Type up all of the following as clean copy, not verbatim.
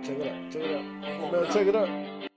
Check it out. Check it out. Man, check it out.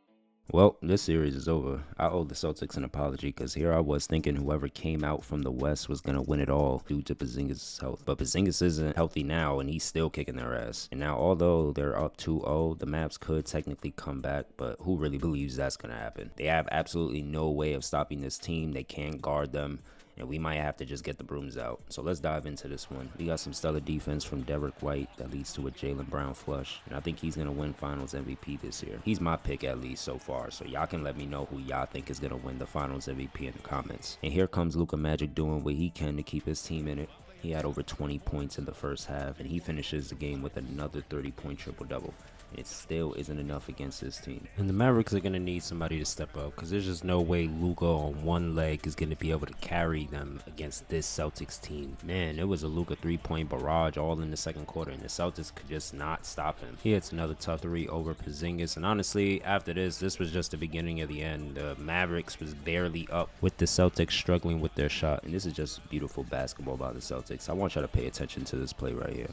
Well, this series is over. I owe the Celtics an apology because here I was thinking whoever came out from the West was going to win it all due to Porzingis' health. But Porzingis isn't healthy now, and he's still kicking their ass. And now, although they're up 2-0, the Mavs could technically come back, but who really believes that's going to happen? They have absolutely no way of stopping this team. They can't guard them. And we might have to just get the brooms out. So let's dive into this one. We got some stellar defense from Derek White that leads to a Jaylen Brown flush. And I think he's going to win Finals MVP this year. He's my pick at least so far. So y'all can let me know who y'all think is going to win the Finals MVP in the comments. And here comes Luka Magic doing what he can to keep his team in it. He had over 20 points in the first half. And he finishes the game with another 30-point triple-double. It still isn't enough against this team. And the Mavericks are going to need somebody to step up because there's just no way Luka on one leg is going to be able to carry them against this Celtics team. Man, it was a Luka three-point barrage all in the second quarter, and the Celtics could just not stop him. He hits another tough three over Porzingis, and honestly, after this was just the beginning of the end. The Mavericks was barely up with the Celtics struggling with their shot, and this is just beautiful basketball by the Celtics. I want y'all to pay attention to this play right here.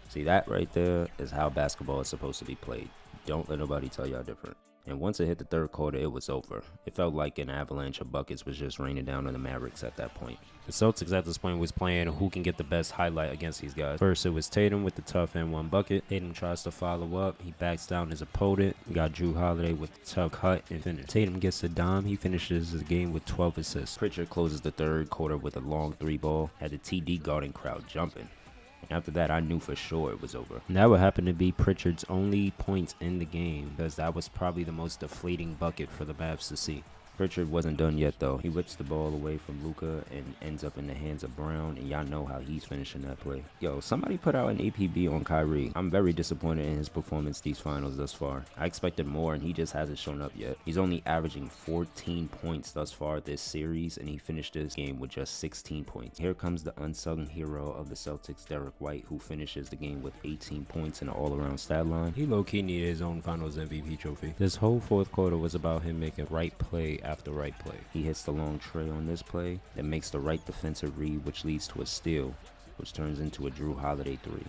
See, that right there is how basketball is supposed to be played. Don't let nobody tell y'all different. And once it hit the third quarter, it was over. It felt like an avalanche of buckets was just raining down on the Mavericks at that point. The Celtics at this point was playing who can get the best highlight against these guys. First, it was Tatum with the tough and one bucket. Tatum tries to follow up. He backs down his opponent. Got Drew Holiday with the tough cut and finish. Tatum gets the dime. He finishes the game with 12 assists. Pritchard closes the third quarter with a long three ball. Had the TD guarding crowd jumping. After that, I knew for sure it was over. And that would happen to be Pritchard's only points in the game because that was probably the most deflating bucket for the Mavs to see. Pritchard wasn't done yet though. He whips the ball away from Luka and ends up in the hands of Brown, and y'all know how he's finishing that play. Yo, somebody put out an APB on Kyrie. I'm very disappointed in his performance these finals thus far. I expected more and he just hasn't shown up yet. He's only averaging 14 points thus far this series, and he finished this game with just 16 points. Here comes the unsung hero of the Celtics, Derek White, who finishes the game with 18 points and an all-around stat line. He low-key needed his own Finals MVP trophy. This whole fourth quarter was about him making right play after right play. He hits the long tray on this play that makes the right defensive read, which leads to a steal, which turns into a Drew Holiday three,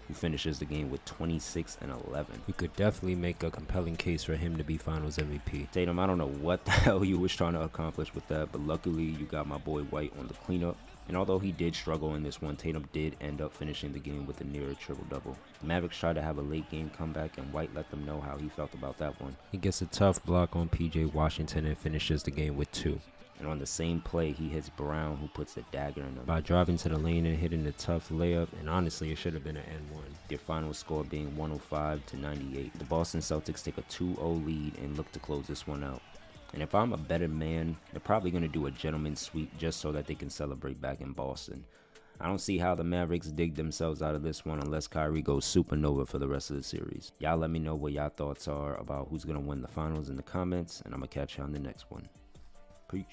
who finishes the game with 26 and 11. You could definitely make a compelling case for him to be Finals MVP. Tatum, I don't know what the hell you was trying to accomplish with that, but luckily you got my boy White on the cleanup. And although he did struggle in this one, Tatum did end up finishing the game with a near triple-double. The Mavericks tried to have a late game comeback, and White let them know how he felt about that one. He gets a tough block on PJ Washington and finishes the game with 2. And on the same play, he hits Brown, who puts a dagger in him by driving to the lane and hitting a tough layup, and honestly, it should have been an N1. Their final score being 105-98. The Boston Celtics take a 2-0 lead and look to close this one out. And if I'm a better man, they're probably going to do a gentleman's sweep just so that they can celebrate back in Boston. I don't see how the Mavericks dig themselves out of this one unless Kyrie goes supernova for the rest of the series. Y'all let me know what y'all thoughts are about who's going to win the finals in the comments, and I'm going to catch you on the next one. Peace.